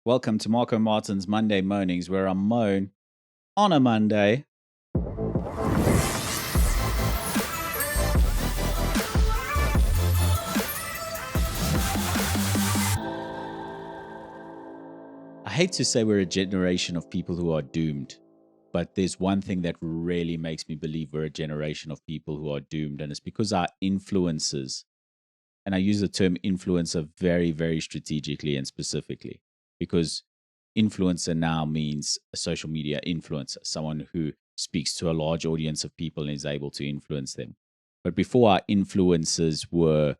Welcome to Martins Monday Moanings, where I moan on a Monday. I hate to say we're a generation of people who are doomed, but there's one thing that really makes me believe we're a generation of people who are doomed, and it's because our influences, and I use the term influencer very, very strategically and specifically, because influencer now means a social media influencer, someone who speaks to a large audience of people and is able to influence them. But before, our influencers were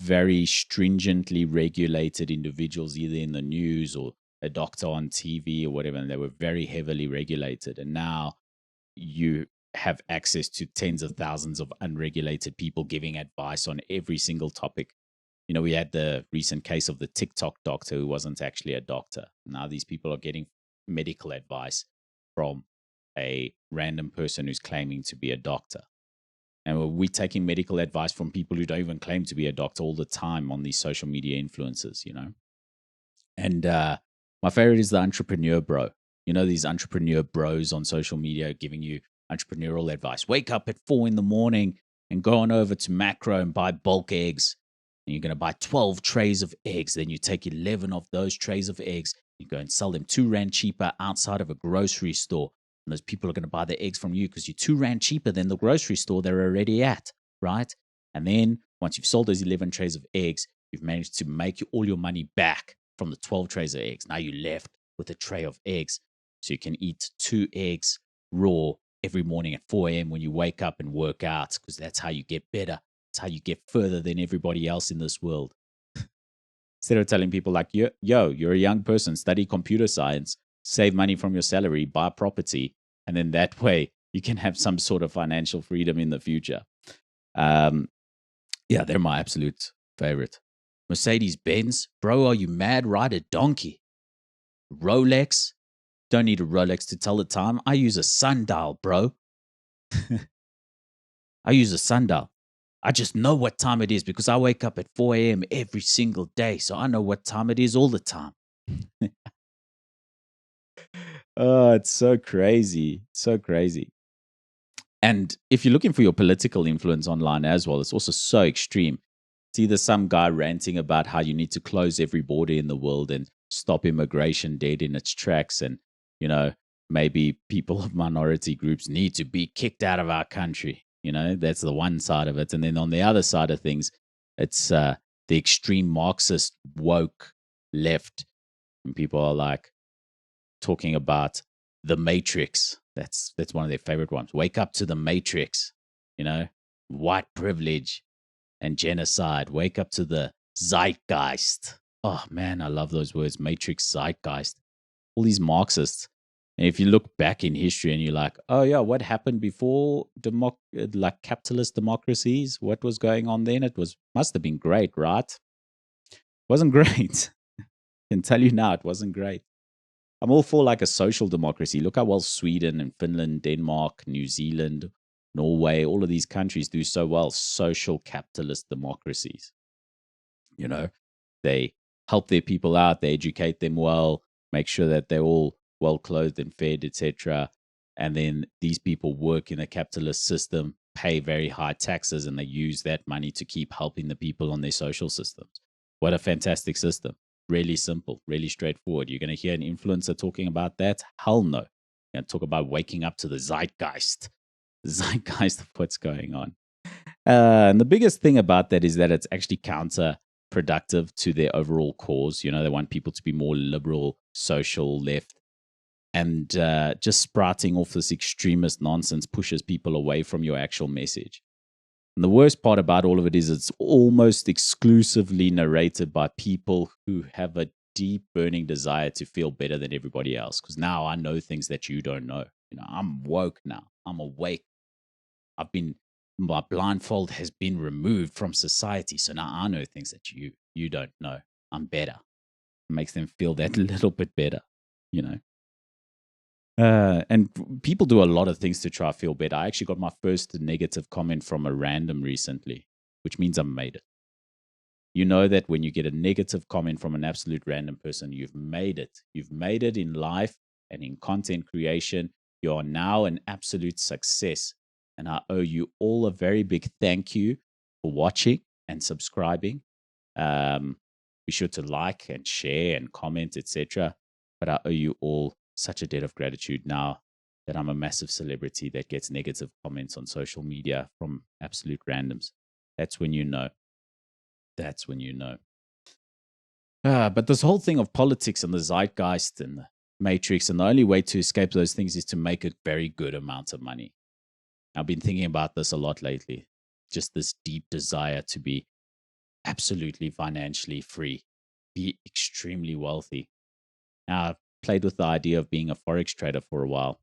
very stringently regulated individuals, either in the news or a doctor on TV or whatever, and they were very heavily regulated. And now you have access to tens of thousands of unregulated people giving advice on every single topic. You know, we had the recent case of the TikTok doctor who wasn't actually a doctor. Now these people are getting medical advice from a random person who's claiming to be a doctor. And we're taking medical advice from people who don't even claim to be a doctor all the time on these social media influencers, you know? And my favorite is the entrepreneur bro. You know, these entrepreneur bros on social media giving you entrepreneurial advice. Wake up at 4 in the morning and go on over to Macro and buy bulk eggs. And you're going to buy 12 trays of eggs. Then you take 11 of those trays of eggs. You go and sell them 2 Rand cheaper outside of a grocery store. And those people are going to buy the eggs from you because you're 2 Rand cheaper than the grocery store they're already at, right? And then once you've sold those 11 trays of eggs, you've managed to make all your money back from the 12 trays of eggs. Now you're left with a tray of eggs. So you can eat 2 eggs raw every morning at 4 a.m. when you wake up and work out, because that's how you get better. That's how you get further than everybody else in this world. Instead of telling people like, yo, you're a young person, study computer science, save money from your salary, buy property, and then that way you can have some sort of financial freedom in the future. Yeah, they're my absolute favorite. Mercedes-Benz, bro, are you mad? Ride a donkey. Rolex, don't need a Rolex to tell the time. I use a sundial, bro. I use a sundial. I just know what time it is because I wake up at 4 a.m. every single day. So I know what time it is all the time. Oh, it's so crazy. So crazy. And if you're looking for your political influence online as well, it's also so extreme. It's either some guy ranting about how you need to close every border in the world and stop immigration dead in its tracks. And, you know, maybe people of minority groups need to be kicked out of our country. You know, that's the one side of it. And then on the other side of things, it's the extreme Marxist woke left. And people are like talking about the Matrix. That's one of their favorite ones. Wake up to the Matrix, you know, white privilege and genocide. Wake up to the zeitgeist. Oh man, I love those words. Matrix, zeitgeist. All these Marxists. And if you look back in history and you're like, oh yeah, what happened before like capitalist democracies? What was going on then? Must have been great, right? Wasn't great. I can tell you now, it wasn't great. I'm all for like a social democracy. Look how well Sweden and Finland, Denmark, New Zealand, Norway, all of these countries do so well. Social capitalist democracies. You know, they help their people out, they educate them well, make sure that they're all well clothed and fed, etc. And then these people work in a capitalist system, pay very high taxes, and they use that money to keep helping the people on their social systems. What a fantastic system. Really simple, really straightforward. You're going to hear an influencer talking about that? Hell no. You're going to talk about waking up to the zeitgeist of what's going on. And the biggest thing about that is that it's actually counterproductive to their overall cause. You know, they want people to be more liberal, social, left. And just sprouting off this extremist nonsense pushes people away from your actual message. And the worst part about all of it is it's almost exclusively narrated by people who have a deep burning desire to feel better than everybody else. Because now I know things that you don't know. You know, I'm woke now. I'm awake. My blindfold has been removed from society. So now I know things that you don't know. I'm better. It makes them feel that little bit better, you know. And people do a lot of things to try to feel better. I actually got my first negative comment from a random recently, which means I made it. You know that when you get a negative comment from an absolute random person, you've made it. You've made it in life and in content creation. You are now an absolute success. And I owe you all a very big thank you for watching and subscribing. Um, be sure to like and share and comment, etc. But I owe you all such a debt of gratitude now that I'm a massive celebrity that gets negative comments on social media from absolute randoms. That's when you know. That's when you know. But this whole thing of politics and the zeitgeist and the matrix, and the only way to escape those things is to make a very good amount of money. I've been thinking about this a lot lately. Just this deep desire to be absolutely financially free, be extremely wealthy. Now, I've played with the idea of being a forex trader for a while.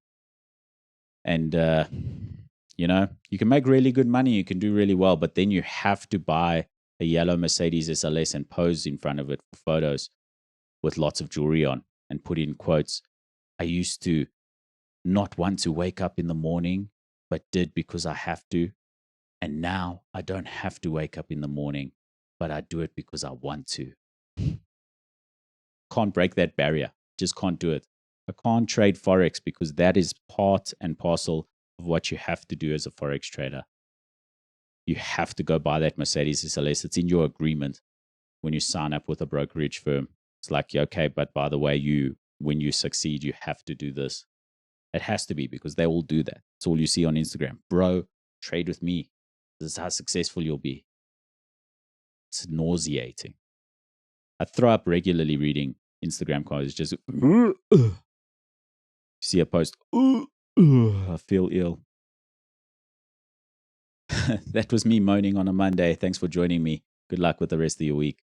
And, you can make really good money, you can do really well, but then you have to buy a yellow Mercedes SLS and pose in front of it for photos with lots of jewelry on and put in quotes. I used to not want to wake up in the morning, but did because I have to. And now I don't have to wake up in the morning, but I do it because I want to. Can't break that barrier. Just can't do it. I can't trade Forex because that is part and parcel of what you have to do as a Forex trader. You have to go buy that Mercedes SLS. It's in your agreement when you sign up with a brokerage firm. It's like, okay, but by the way, when you succeed, you have to do this. It has to be because they all do that. It's all you see on Instagram. Bro, trade with me. This is how successful you'll be. It's nauseating. I throw up regularly reading Instagram comments. Just see a post. I feel ill. That was me moaning on a Monday. Thanks for joining me. Good luck with the rest of your week.